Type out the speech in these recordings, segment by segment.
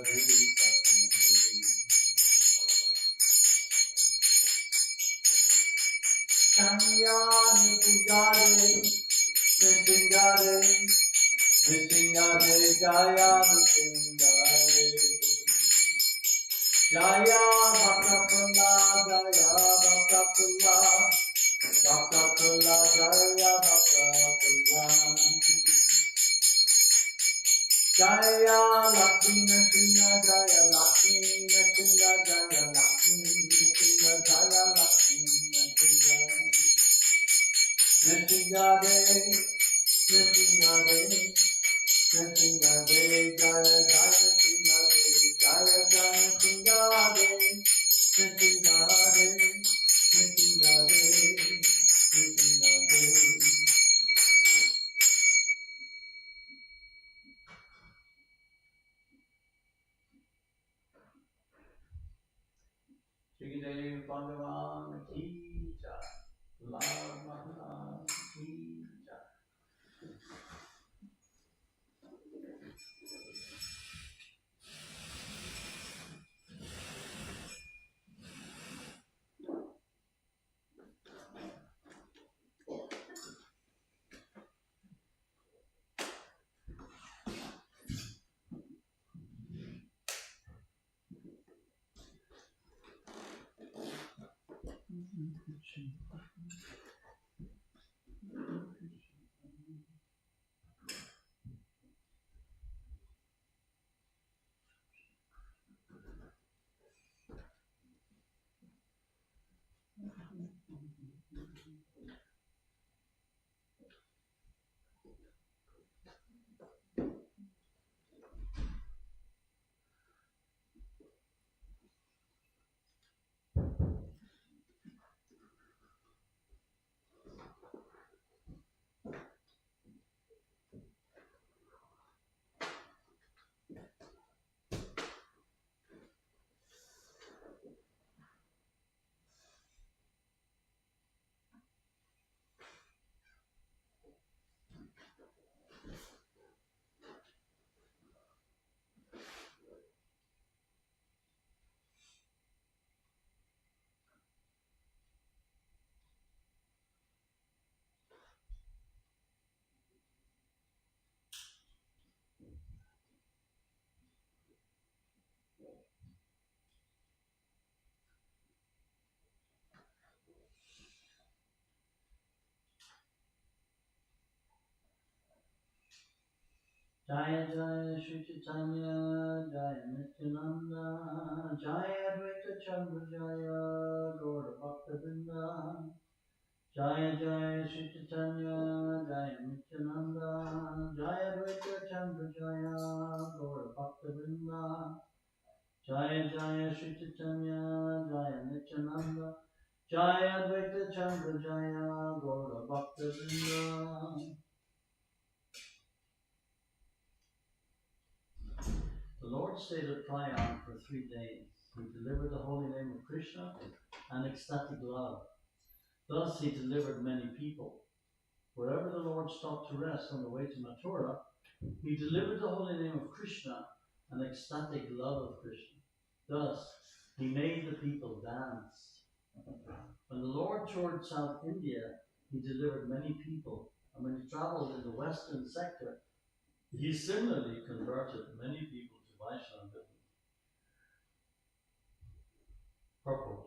Chaitanya Nitingare, Nitingare, Nitingare, Jaya Nitingare. Jaya Bhaktapula, Jaya Bhaktapula, Bhaktapula, Jaya Bhaktapula. Jaya Lakshmi Nrsimha, Jaya Lakshmi Nrsimha, Jaya Lakshmi Nrsimha, Jaya Lakshmi Nrsimha. Nrsimhade, Nrsimhade, Nrsimhade, Jaya Jaya Nrsimhade, Jaya Jaya Nrsimhade, Nrsimhade, Nrsimhade, Nrsimhade. Shridev Bhagavan Ki Jai, Lord Maharaj Ki Jai. Jaya Jaya Shri Chaitanya, Jaya Nityananda, Jaya Advaita Chandra Jaya, Gaura Bhakta Vrinda. Jaya Jaya Shri Chaitanya, Jaya Nityananda, Jaya Advaita Chandra Jaya, Gaura Bhakta Vrinda. Jaya Jaya Shri Chaitanya, Jaya Nityananda, Jaya Advaita Chandra Jaya, Gaura Bhakta Vrinda. The Lord stayed at Prayan for 3 days. He delivered the holy name of Krishna and ecstatic love. Thus he delivered many people. Wherever the Lord stopped to rest on the way to Mathura, he delivered the holy name of Krishna and ecstatic love of Krishna. Thus he made the people dance. When the Lord toured South India, he delivered many people. And when he traveled in the western sector, he similarly converted many people to Vaishnavism. Purport.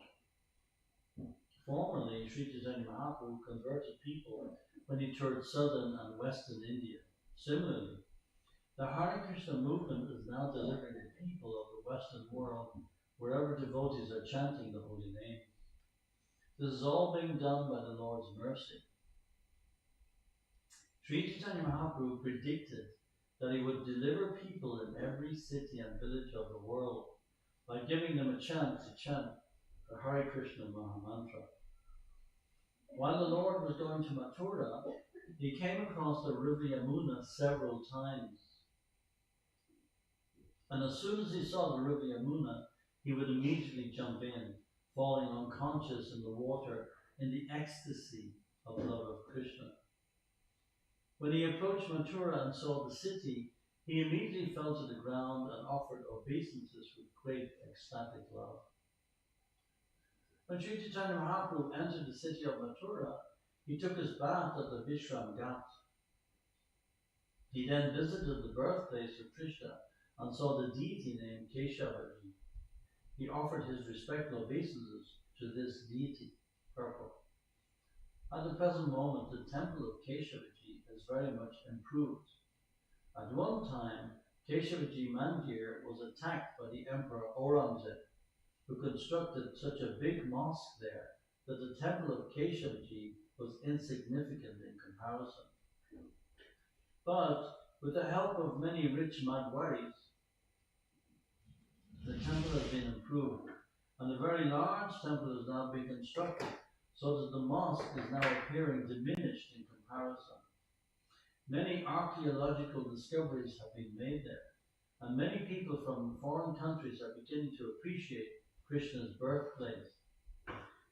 Formerly, Sri Chaitanya Mahaprabhu converted people when he toured southern and western India. Similarly, the Hare Krishna movement is now delivering the people of the western world wherever devotees are chanting the holy name. This is all being done by the Lord's mercy. Sri Chaitanya Mahaprabhu predicted that he would deliver people in every city and village of the world by giving them a chance to chant the Hare Krishna Mahamantra. While the Lord was going to Mathura, he came across the river Yamuna several times. And as soon as he saw the river Yamuna, he would immediately jump in, falling unconscious in the water in the ecstasy of love of Krishna. When he approached Mathura and saw the city, he immediately fell to the ground and offered obeisances with great ecstatic love. When Sri Chaitanya Mahaprabhu entered the city of Mathura, he took his bath at the Vishram Ghat. He then visited the birthplace of Krishna and saw the deity named Keshavaji. He offered his respectful obeisances to this deity. Purport. At the present moment, the temple of Keshavaji is very much improved. At one time, Keshavaji Mandir was attacked by the Emperor Aurangzeb, who constructed such a big mosque there that the temple of Keshavaji was insignificant in comparison. But with the help of many rich Madhwaris, the temple has been improved, and a very large temple has now been constructed, so that the mosque is now appearing diminished in comparison. Many archaeological discoveries have been made there, and many people from foreign countries are beginning to appreciate Krishna's birthplace.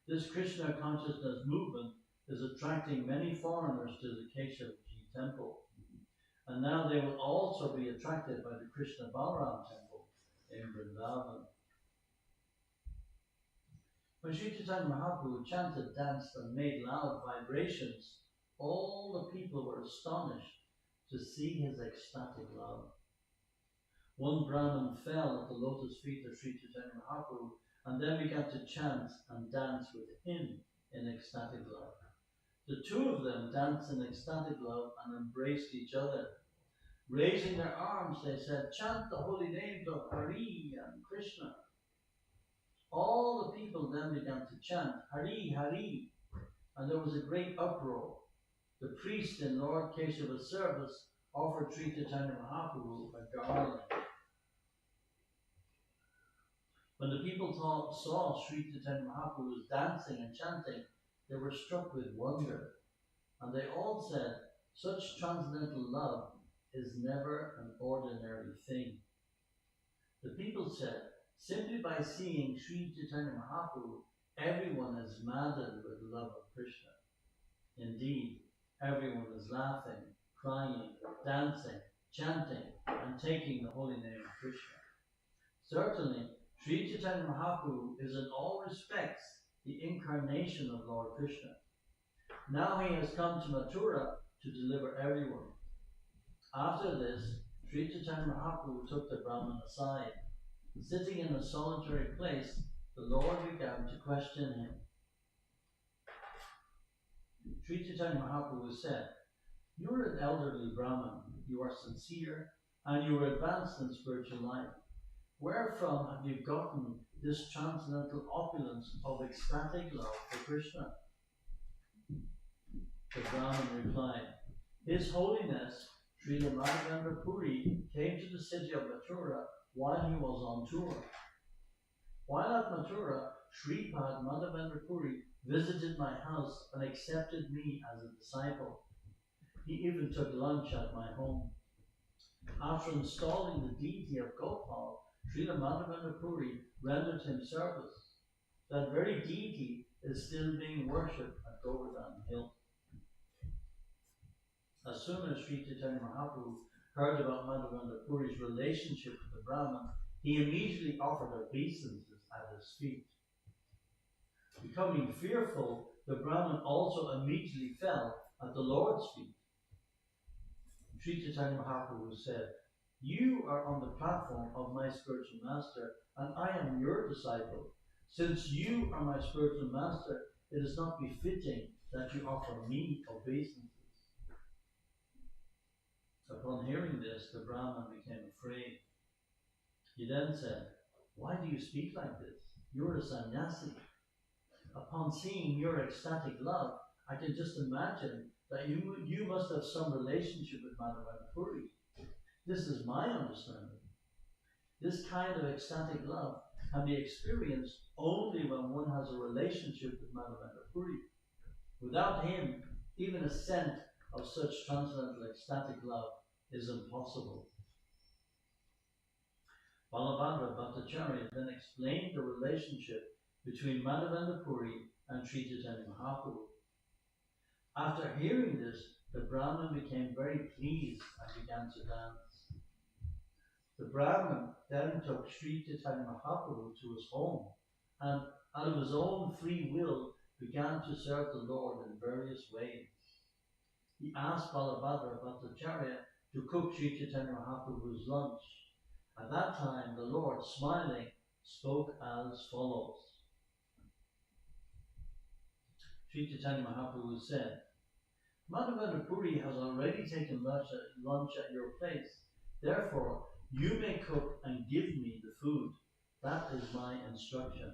This Krishna consciousness movement is attracting many foreigners to the Keshavaji temple, and now they will also be attracted by the Krishna Balaram temple in Vrindavan. When Sri Chaitanya Mahaprabhu chanted, danced, and made loud vibrations, all the people were astonished to see his ecstatic love. One Brahmin fell at the lotus feet of Sri Chaitanya Mahaprabhu and then began to chant and dance with him in ecstatic love. The two of them danced in ecstatic love and embraced each other. Raising their arms, they said, "Chant the holy names of Hari and Krishna." All the people then began to chant, "Hari, Hari," and there was a great uproar. The priest in Lord Keshava's service offered Sri Chaitanya Mahaprabhu a garland. When the people saw Sri Chaitanya Mahaprabhu was dancing and chanting, they were struck with wonder, and they all said, "Such transcendental love is never an ordinary thing." The people said, "Simply by seeing Sri Chaitanya Mahaprabhu, everyone is maddened with the love of Krishna." Indeed, everyone is laughing, crying, dancing, chanting, and taking the holy name of Krishna. Certainly, Sri Chaitanya Mahaprabhu is in all respects the incarnation of Lord Krishna. Now he has come to Mathura to deliver everyone. After this, Sri Chaitanya Mahaprabhu took the Brahman aside. Sitting in a solitary place, the Lord began to question him. Sri Chaitanya Mahaprabhu said, "You are an elderly Brahman, you are sincere, and you are advanced in spiritual life. Wherefrom have you gotten this transcendental opulence of ecstatic love for Krishna?" The Brahman replied, "His Holiness Srila Madhavendra Puri came to the city of Mathura while he was on tour. While at Mathura, Sripad Madhavendra Puri visited my house and accepted me as a disciple. He even took lunch at my home. After installing the deity of Gopal, Srila Madhavendra Puri rendered him service. That very deity is still being worshipped at Govardhan Hill." As soon as Sri Chaitanya Mahaprabhu heard about Madhavendra Puri's relationship with the Brahman, he immediately offered obeisances at his feet. Becoming fearful, the Brahman also immediately fell at the Lord's feet. Sri Chaitanya Mahaprabhu said, "You are on the platform of my spiritual master, and I am your disciple. Since you are my spiritual master, it is not befitting that you offer me obeisances." Upon hearing this, the Brahman became afraid. He then said, "Why do you speak like this? You are a sannyasi. Upon seeing your ecstatic love, I can just imagine that you must have some relationship with Madhavendra Puri. This is my understanding. This kind of ecstatic love can be experienced only when one has a relationship with Madhavendra Puri. Without him, even a scent of such transcendental ecstatic love is impossible." Balabhadra Bhattacharya then explained the relationship between Madhavendra Puri and Sri Chaitanya Mahaprabhu. After hearing this, the Brahmin became very pleased and began to dance. The Brahmin then took Sri Chaitanya Mahaprabhu to his home and out of his own free will began to serve the Lord in various ways. He asked Balabhadra Bhattacharya to cook Sri Chaitanya Mahaprabhu's lunch. At that time, the Lord, smiling, spoke as follows. Sri Chaitanya Mahaprabhu said, Madhavendra Puri has already taken lunch at your place. Therefore, you may cook and give me the food. That is my instruction.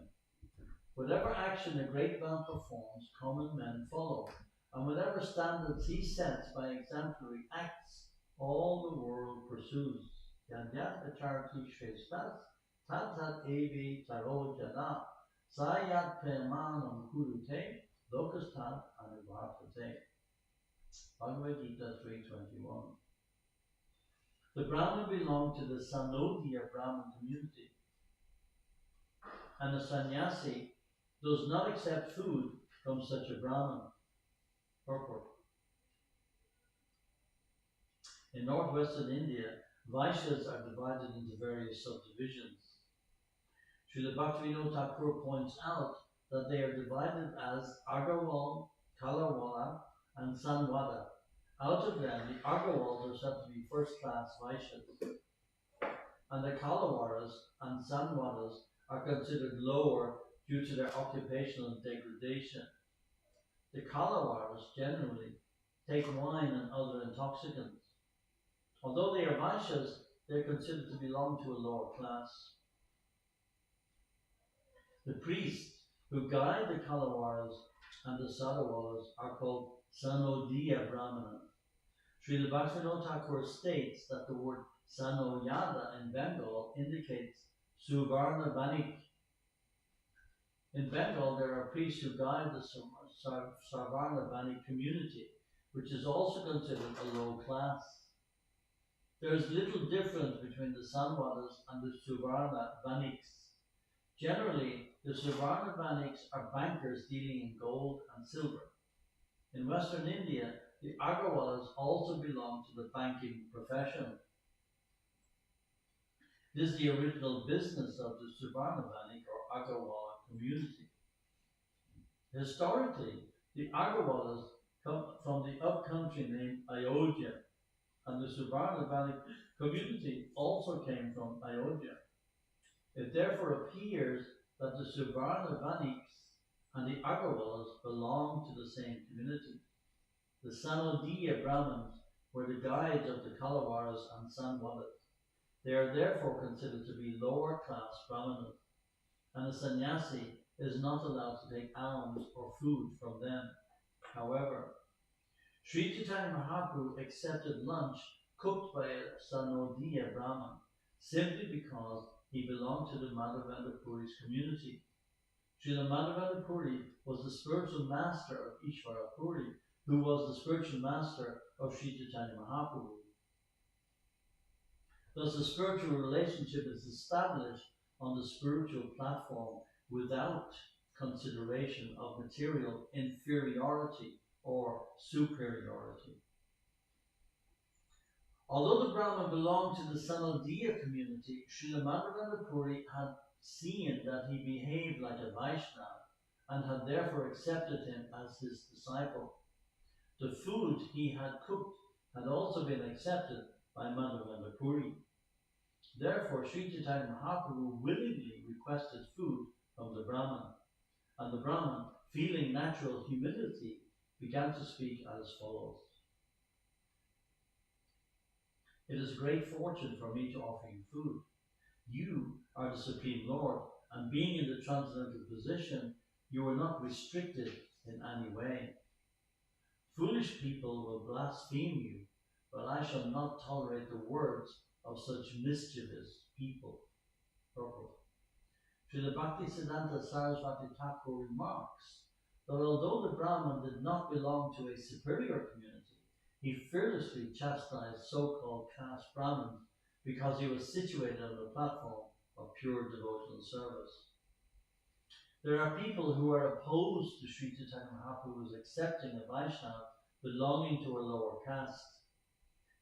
Whatever action a great man performs, common men follow. And whatever standards he sets by exemplary acts, all the world pursues. Yanyat acharati shrestas, tat tat evi taro jana, sayat premanam kurute, lokastat anivartate. Bhagavad Gita 3:21. The Brahmin belonged to the Sanodiya Brahmin community, and a sannyasi does not accept food from such a Brahmin. Purport. In northwestern India, Vaishyas are divided into various subdivisions. Srila Bhaktivinoda Thakur points out that they are divided as Agarwal, Kalarwala, and Sanwada. Out of them, the Agarwals are said to be first-class Vaishyas, and the Kalawaras and Sanwadas are considered lower due to their occupational degradation. The Kalawaras generally take wine and other intoxicants. Although they are Vaishyas, they are considered to belong to a lower class. The priests who guide the Kalawaras and the Sadawalas are called Sanodiya Brahmana. Srila Bhaktivinoda Thakur states that the word Sanoyada in Bengal indicates Suvarna Banik. In Bengal, there are priests who guide the Savarna Banik community, which is also considered a low class. There is little difference between the Sanwadas and the Suvarna Baniks. Generally, the Suvarna Baniks are bankers dealing in gold and silver. In Western India, the Agarwalas also belong to the banking profession. This is the original business of the Suvarna Banik or Agarwala community. Historically, the Agarwalas come from the upcountry named Ayodhya, and the Suvarna Banik community also came from Ayodhya. It therefore appears that the Suvarna Baniks and the Agarwalas belong to the same community. The Sanodiya Brahmins were the guides of the Kalawaras and Sanwadas. They are therefore considered to be lower class Brahmanas, and a sannyasi is not allowed to take alms or food from them. However, Sri Chaitanya Mahaprabhu accepted lunch cooked by a Sanodiya Brahman simply because he belonged to the Madhavendra Puri's community. Srila Madhavendra Puri was the spiritual master of Ishvara Puri, who was the spiritual master of Sri Chaitanya Mahaprabhu. Thus, the spiritual relationship is established on the spiritual platform without consideration of material inferiority or superiority. Although the Brahman belonged to the Sanodiya community, Srila Madhavendra Puri had seen that he behaved like a Vaishnava and had therefore accepted him as his disciple. The food he had cooked had also been accepted by Madhavendra Puri. Therefore, Sri Chaitanya Mahaprabhu willingly requested food from the Brahman, and the Brahman, feeling natural humility, began to speak as follows. It is a great fortune for me to offer you food. You are the Supreme Lord, and being in the transcendental position, you are not restricted in any way. Foolish people will blaspheme you, but I shall not tolerate the words of such mischievous people. Purport. Srila Bhaktisiddhanta Saraswati Thakur remarks that although the Brahman did not belong to a superior community, he fearlessly chastised so-called caste Brahmins because he was situated on the platform of pure devotional service. There are people who are opposed to Sri Chaitanya Mahaprabhu's accepting a Vaishnava belonging to a lower caste.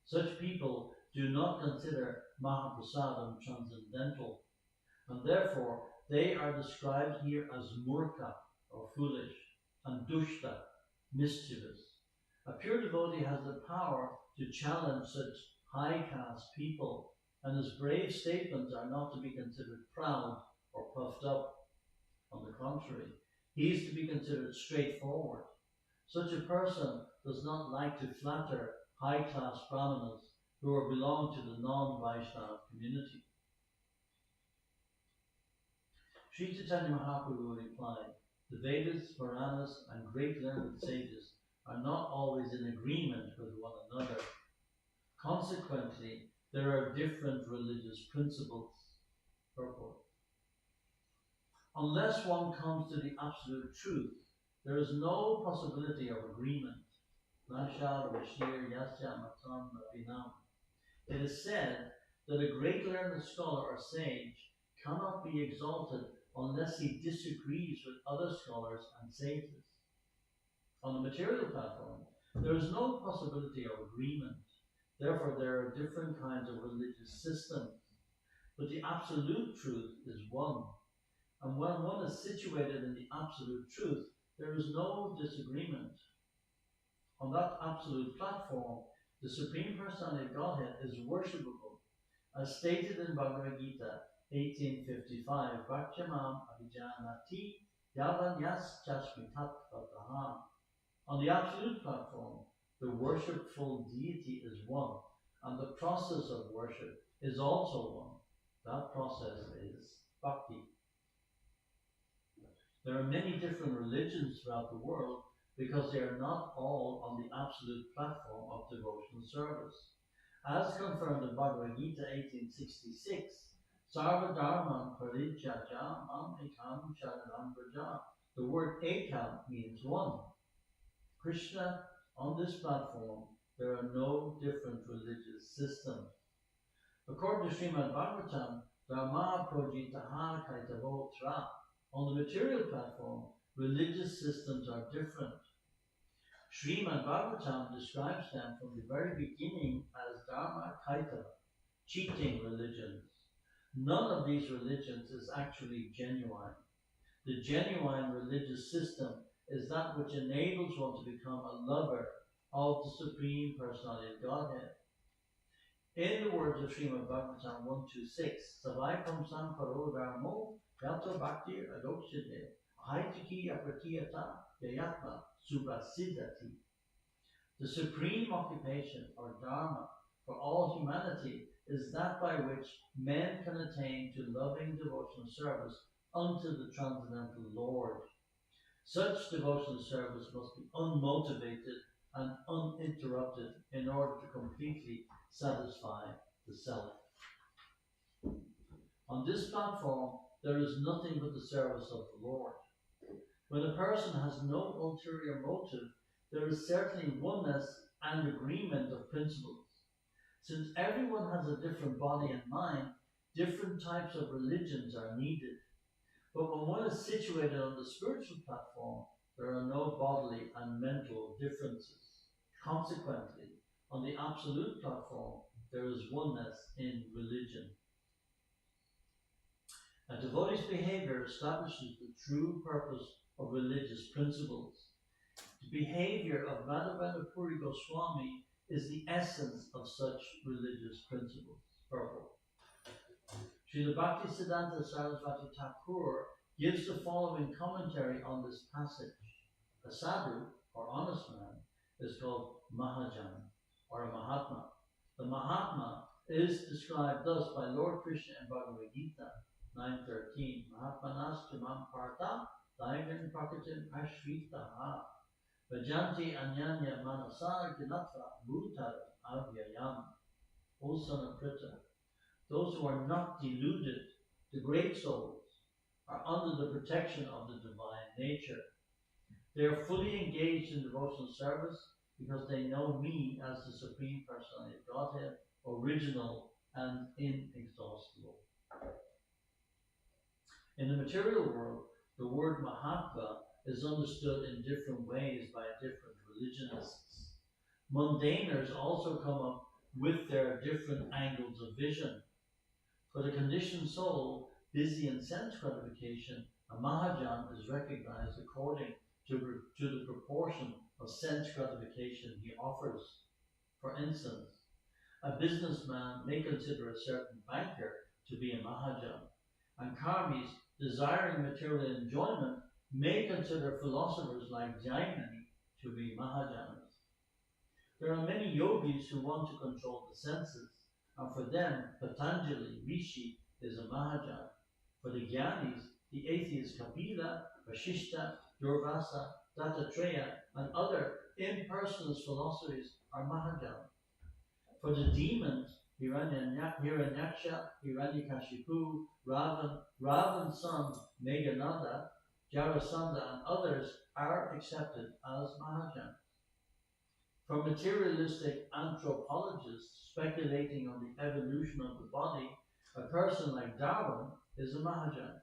Such people do not consider Mahaprasadam transcendental, and therefore they are described here as murka, or foolish, and dushta, mischievous. A pure devotee has the power to challenge such high caste people, and his brave statements are not to be considered proud or puffed up. On the contrary, he is to be considered straightforward. Such a person does not like to flatter high-class brahmanas who belong to the non-Vaishnava community. Sri Chaitanya Mahaprabhu replied, the Vedas, Puranas, and great learned sages are not always in agreement with one another. Consequently, there are different religious principles. Purport. Unless one comes to the absolute truth, there is no possibility of agreement. It is said that a great learned scholar or sage cannot be exalted unless he disagrees with other scholars and sages. On the material platform, there is no possibility of agreement. Therefore, there are different kinds of religious systems. But the absolute truth is one. And when one is situated in the absolute truth, there is no disagreement. On that absolute platform, the Supreme Personality of Godhead is worshipable, as stated in Bhagavad Gita 18:55, Bhaktyamam Abhijanati Yavanyas Chasmitat Vataha. On the absolute platform, the worshipful deity is one, and the process of worship is also one. That process is bhakti. There are many different religions throughout the world because they are not all on the absolute platform of devotional service. As confirmed in Bhagavad Gita 18:66, Sarva Dharman Parijajam Mam Ekam Charanam Braja. The word Ekam means one. Krishna, on this platform, there are no different religious systems. According to Srimad Bhagavatam, Dharma Projitaha Kaitavotra. On the material platform, religious systems are different. Srimad Bhagavatam describes them from the very beginning as Dharma Kaitava, cheating religions. None of these religions is actually genuine. The genuine religious system is that which enables one to become a lover of the Supreme Personality of Godhead. In the words of Srimad Bhagavatam 126, Savaikam Samparo Dharmo Yato Bhakti Adokshite Haitiki Apratiyata Yayatma Suprasiddhati. The supreme occupation or dharma for all humanity is that by which men can attain to loving devotional service unto the transcendental Lord. Such devotional service must be unmotivated and uninterrupted in order to completely satisfy the self. On this platform, there is nothing but the service of the Lord. When a person has no ulterior motive, there is certainly oneness and agreement of principles. Since everyone has a different body and mind, different types of religions are needed. But when one is situated on the spiritual platform, there are no bodily and mental differences. Consequently, on the absolute platform, there is oneness in religion. A devotee's behavior establishes the true purpose of religious principles. The behavior of Madhavendra Puri Goswami is the essence of such religious principles. Purport. Srila Bhaktisiddhanta Sarasvati Thakur gives the following commentary on this passage. A sadhu, or honest man, is called Mahajan, or a Mahatma. The Mahatma is described thus by Lord Krishna in Bhagavad Gita 9:13. Mahatmanas Jamam Partha Daivan Prakatim Ashritaha Vajanti Anyanya Manasa Gnatva Bhutara Avyayam. O son of Pritha, those who are not deluded, the great souls, are under the protection of the divine nature. They are fully engaged in devotional service because they know me as the Supreme Personality of Godhead, original and inexhaustible. In the material world, the word Mahatma is understood in different ways by different religionists. Mundaners also come up with their different angles of vision. For the conditioned soul, busy in sense gratification, a Mahajan is recognized according to the proportion of sense gratification he offers. For instance, a businessman may consider a certain banker to be a Mahajan, and karmis desiring material enjoyment may consider philosophers like Jainani to be Mahajans. There are many yogis who want to control the senses, and for them, Patanjali, Rishi, is a Mahajan. For the Gyanis, the atheist Kapila, Vashishta, Durvasa, Dattatreya, and other impersonalist philosophies are Mahajans. For the demons, Hiranyaksha, Hiranyakashipu, Ravan's son, Meghanada, Jarasandha, and others are accepted as Mahajans. For materialistic anthropologists speculating on the evolution of the body, a person like Darwin is a Mahajan.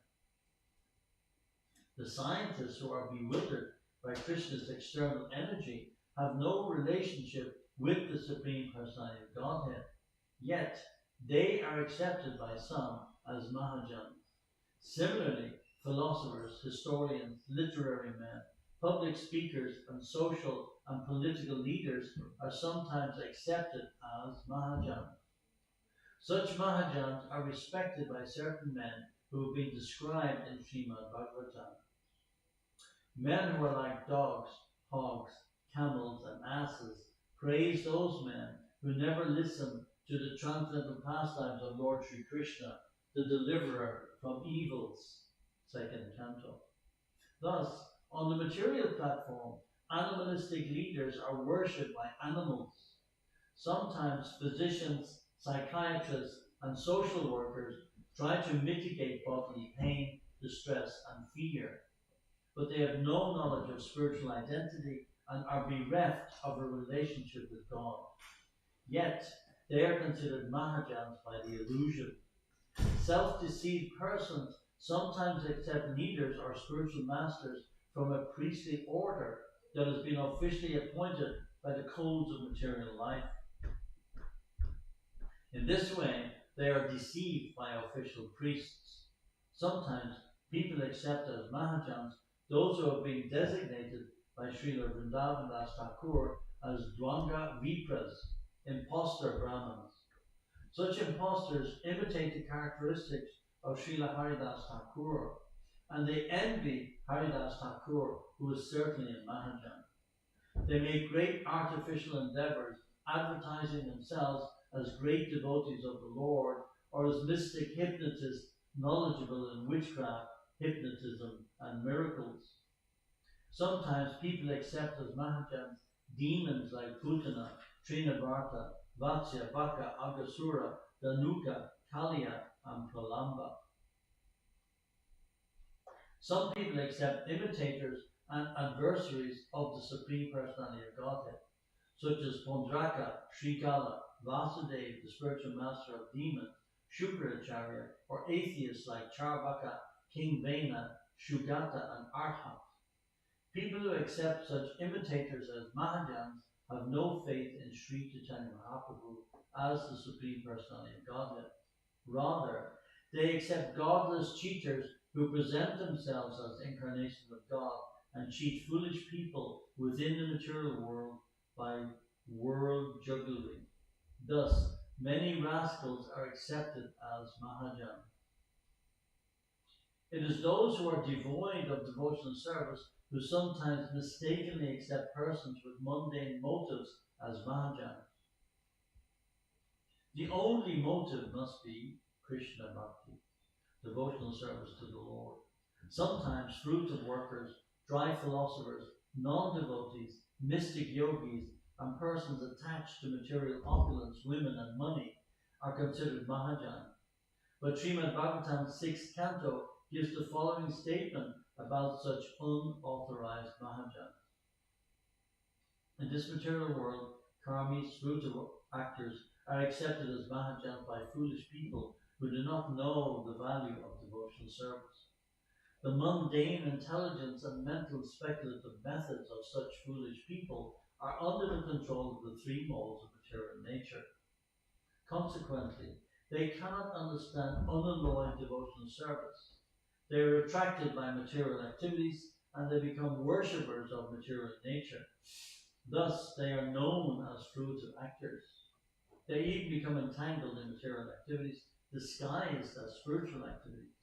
The scientists who are bewildered by Krishna's external energy have no relationship with the Supreme Personality of Godhead, yet they are accepted by some as Mahajans. Similarly, philosophers, historians, literary men, public speakers, and social and political leaders are sometimes accepted as Mahajans. Such Mahajans are respected by certain men who have been described in Srimad Bhagavatam. Men who are like dogs, hogs, camels, and asses praise those men who never listen to the transcendental pastimes of Lord Sri Krishna, the deliverer from evils. Second canto. Thus, on the material platform, animalistic leaders are worshipped by animals. Sometimes physicians, psychiatrists, and social workers try to mitigate bodily pain, distress, and fear, but they have no knowledge of spiritual identity and are bereft of a relationship with God. Yet, they are considered Mahajans by the illusion. Self-deceived persons sometimes accept leaders or spiritual masters from a priestly order that has been officially appointed by the codes of material life. In this way, they are deceived by official priests. Sometimes people accept as Mahajans those who have been designated by Srila Vrindavan Das Thakur as Dwanga Vipras, impostor Brahmins. Such impostors imitate the characteristics of Srila Haridas Thakur, and they envy Haridas Thakur, who is certainly a Mahajan. They make great artificial endeavors, advertising themselves as great devotees of the Lord, or as mystic hypnotists knowledgeable in witchcraft, hypnotism, and miracles. Sometimes people accept as Mahajans demons like Putana, Trinavarta, Vatsya, Baka, Agasura, Danuka, Kaliya, and Pralamba. Some people accept imitators and adversaries of the Supreme Personality of Godhead, such as Pondraka, Srikala, Vasudeva, the spiritual master of demons, Shukracharya, or atheists like Charvaka, King Vena, Shugata, and Arhat. People who accept such imitators as Mahajans have no faith in Sri Chaitanya Mahaprabhu as the Supreme Personality of Godhead. Rather, they accept godless cheaters who present themselves as incarnations of God and cheat foolish people within the material world by world jugglery. Thus, many rascals are accepted as Mahajans. It is those who are devoid of devotional service who sometimes mistakenly accept persons with mundane motives as Mahajans. The only motive must be Krishna Bhakti, devotional service to the Lord. Sometimes fruitive workers, dry philosophers, non-devotees, mystic yogis, and persons attached to material opulence, women, and money are considered Mahajans. But Srimad Bhagavatam's 6th canto gives the following statement about such unauthorized Mahajans. In this material world, karmis, fruitive actors, are accepted as Mahajans by foolish people who do not know the value of devotional service. The mundane intelligence and mental speculative methods of such foolish people are under the control of the three modes of material nature. Consequently, they cannot understand unalloyed devotional service. They are attracted by material activities and they become worshippers of material nature. Thus, they are known as fruitive actors. They even become entangled in material activities disguised as spiritual activities.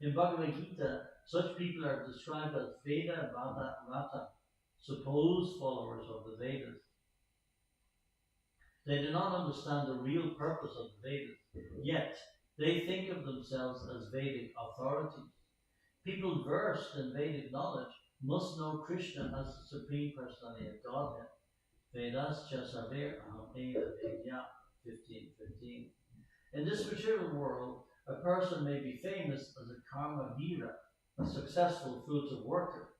In Bhagavad Gita, such people are described as Veda Vada Rata, supposed followers of the Vedas. They do not understand the real purpose of the Vedas, yet they think of themselves as Vedic authorities. People versed in Vedic knowledge must know Krishna as the Supreme Personality of Godhead. Vedas cha saver aham eva vedya 15:15. In this material world, a person may be famous as a karma vira, a successful fruitive worker,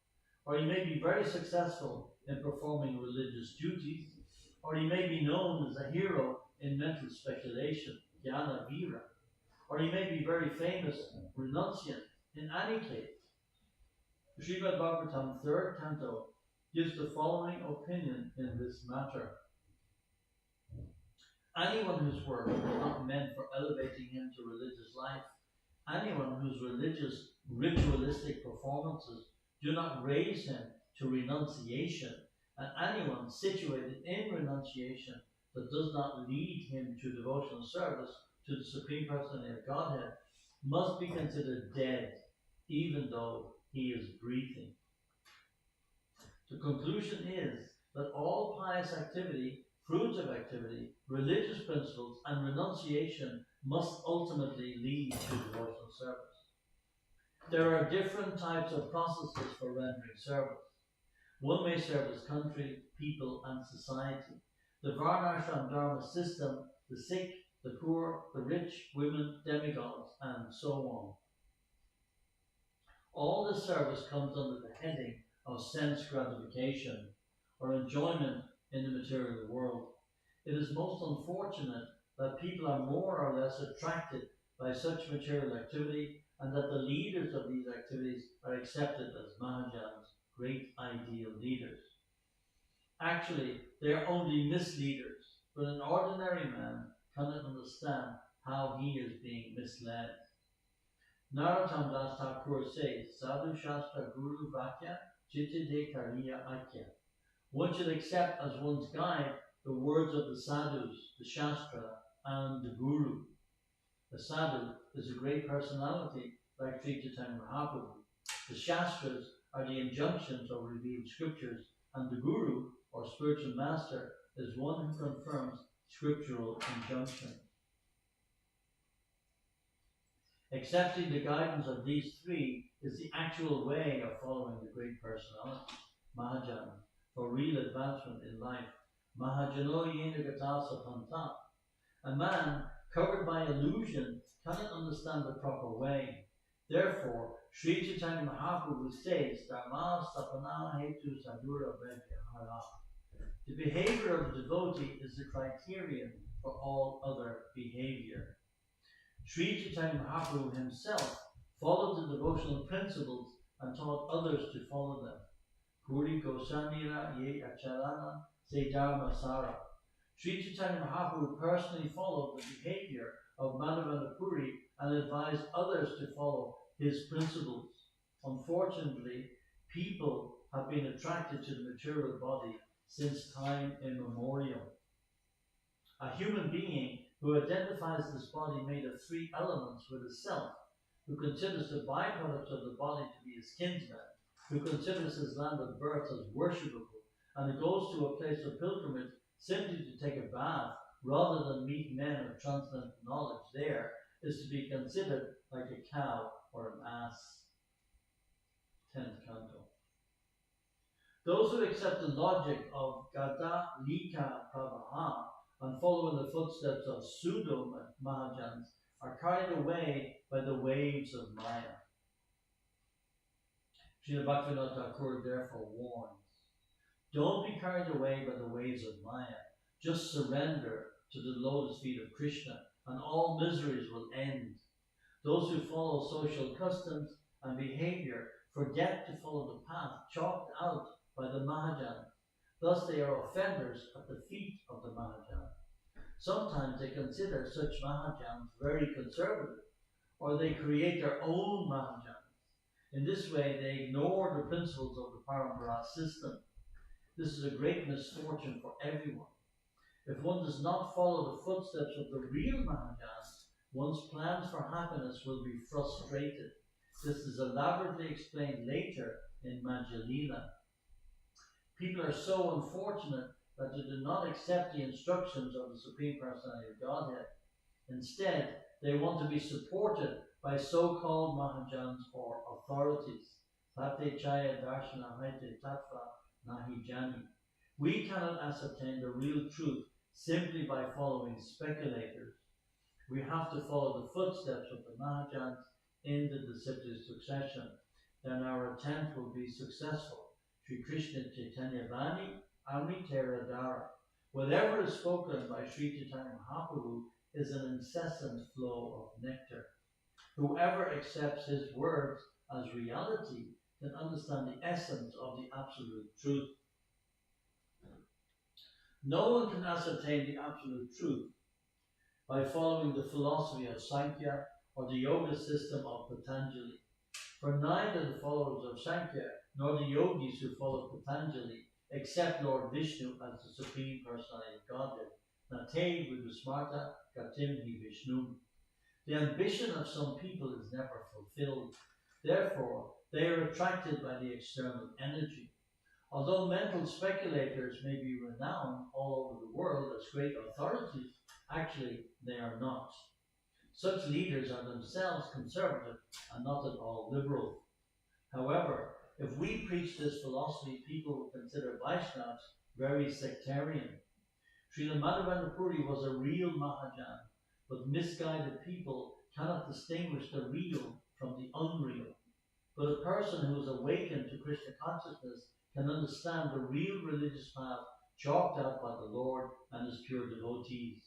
or he may be very successful in performing religious duties, or he may be known as a hero in mental speculation, jnana vira, or he may be very famous renunciant. In any case, Srimad Bhagavatam 3rd Canto gives the following opinion in this matter. Anyone whose work is not meant for elevating him to religious life, anyone whose religious, ritualistic performances do not raise him to renunciation, and anyone situated in renunciation that does not lead him to devotional service to the Supreme Personality of Godhead must be considered dead, even though he is breathing. The conclusion is that all pious activity, fruitive activity, religious principles, and renunciation must ultimately lead to devotional service. There are different types of processes for rendering service. One may serve his country, people, and society. The Varnashram Dharma system, the sick, the poor, the rich, women, demigods, and so on. All this service comes under the heading of sense gratification or enjoyment in the material world. It is most unfortunate that people are more or less attracted by such material activity and that the leaders of these activities are accepted as Mahajans, great ideal leaders. Actually, they are only misleaders, but an ordinary man cannot understand how he is being misled. Narottam Das Thakur says, Sadhu Shastra Guru Vakya Chitte De Kariya Akya. One should accept as one's guide the words of the sadhus, the Shastra, and the Guru. The sadhu is a great personality like Sri Chaitanya Mahaprabhu. The Shastras are the injunctions or revealed scriptures, and the Guru, or spiritual master, is one who confirms scriptural injunctions. Accepting the guidance of these three is the actual way of following the great personality, Mahajana, for real advancement in life. Mahajano yena gatasa panta. A man covered by illusion cannot understand the proper way. Therefore, Sri Chaitanya Mahaprabhu says, Dharma sapana hetu sadhura vebhyahara. The behavior of the devotee is the criterion for all other behavior. Sri Chaitanya Mahaprabhu himself followed the devotional principles and taught others to follow them. Puri Gosamira ye acharana se dharma sara. Sri Chaitanya Mahaprabhu personally followed the behavior of Madhavendra Puri and advised others to follow his principles. Unfortunately, people have been attracted to the material body since time immemorial. A human being who identifies this body made of three elements with a self, who considers the byproducts of the body to be his kinsman, who considers his land of birth as worshipable, and who goes to a place of pilgrimage simply to take a bath rather than meet men of transcendental knowledge there, is to be considered like a cow or an ass. 10th Canto. Those who accept the logic of Gada Lika Pravaha and follow in the footsteps of pseudo Mahajans are carried away by the waves of Maya. Srila Bhaktivinoda Thakur therefore warns, don't be carried away by the waves of Maya. Just surrender to the lotus feet of Krishna and all miseries will end. Those who follow social customs and behavior forget to follow the path chalked out by the Mahajana. Thus they are offenders at the feet of the Mahajana. Sometimes they consider such Mahajans very conservative, or they create their own Mahajans. In this way, they ignore the principles of the Parampara system. This is a great misfortune for everyone. If one does not follow the footsteps of the real Mahajans, one's plans for happiness will be frustrated. This is elaborately explained later in Madhya Lila. People are so unfortunate that they do not accept the instructions of the Supreme Personality of Godhead. Instead, they want to be supported by so-called Mahajans or authorities. Tate Chaya Darshana Haite Tattva Nahi Jani. We cannot ascertain the real truth simply by following speculators. We have to follow the footsteps of the Mahajans in the disciplic succession. Then our attempt will be successful. Sri Krishna Chaitanya Vani Amritera Dara. Whatever is spoken by Sri Chaitanya Mahaprabhu is an incessant flow of nectar. Whoever accepts his words as reality can understand the essence of the absolute truth. No one can ascertain the absolute truth by following the philosophy of Sankhya or the yoga system of Patanjali. For neither the followers of Sankhya nor the yogis who follow Patanjali accept Lord Vishnu as the Supreme Personality of Godhead. Nate vidusmarta gatim hi Vishnu. The ambition of some people is never fulfilled. Therefore, they are attracted by the external energy. Although mental speculators may be renowned all over the world as great authorities, actually they are not. Such leaders are themselves conservative and not at all liberal. However, if we preach this philosophy, people will consider Vaishnavas very sectarian. Srila Madhavendra Puri was a real Mahajan, but misguided people cannot distinguish the real from the unreal. But a person who is awakened to Krishna consciousness can understand the real religious path chalked out by the Lord and his pure devotees.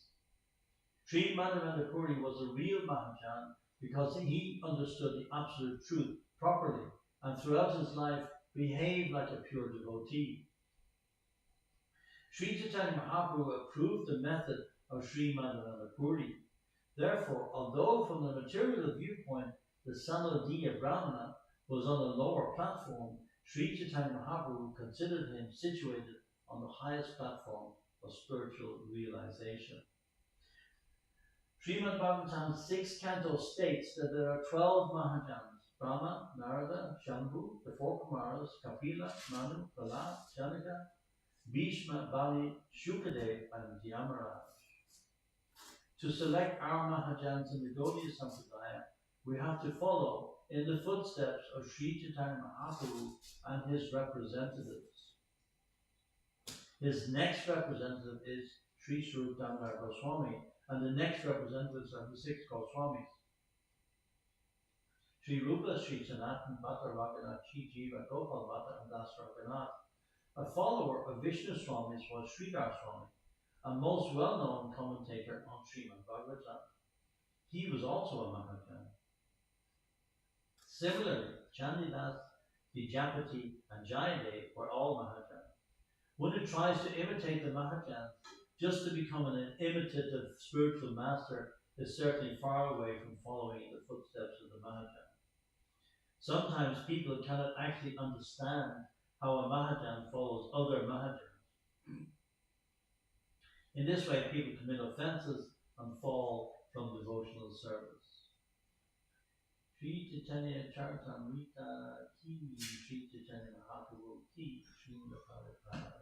Sri Madhavendra Puri was a real Mahajan because he understood the absolute truth properly and throughout his life behaved like a pure devotee. Sri Chaitanya Mahaprabhu approved the method of Sri Madhavendra Puri. Therefore, although from the material viewpoint the Sanodiya Brahmana was on a lower platform, Sri Chaitanya Mahaprabhu considered him situated on the highest platform of spiritual realization. Srimad Bhagavatam's 6th canto states that there are 12 Mahajans: Brahma, Narada, Shambhu, the 4 Kumaras, Kapila, Manu, Prahlad, Janaka, Bhishma, Bali, Shukadev, and Yamaraj. To select our Mahajans in the Gaudiya Sampradaya, we have to follow in the footsteps of Sri Chaitanya Mahaprabhu and his representatives. His next representative is Sri Swarup Damodar Goswami, and the next representatives are the 6 Goswamis. Sri Rupa, Sri Sanatan, Bhatta Raghunath, Sri Jiva, Gopal Bhatta, and Das Raghunath. A follower of Vishnu Swamis was Sridhar Swami, a most well-known commentator on Srimad Bhagavatam. He was also a Mahajan. Similarly, Chandidas, Vijapati, and Jayadev were all Mahajans. One who tries to imitate the Mahajans just to become an imitative spiritual master is certainly far away from following in the footsteps of the Mahajan. Sometimes people cannot actually understand how a Mahajan follows other Mahajans. In this way, people commit offenses and fall from devotional service. Sri Chaitanya Charitamrita ki, Sri Chaitanya Mahaprabhu ki, Sri Prabhupada.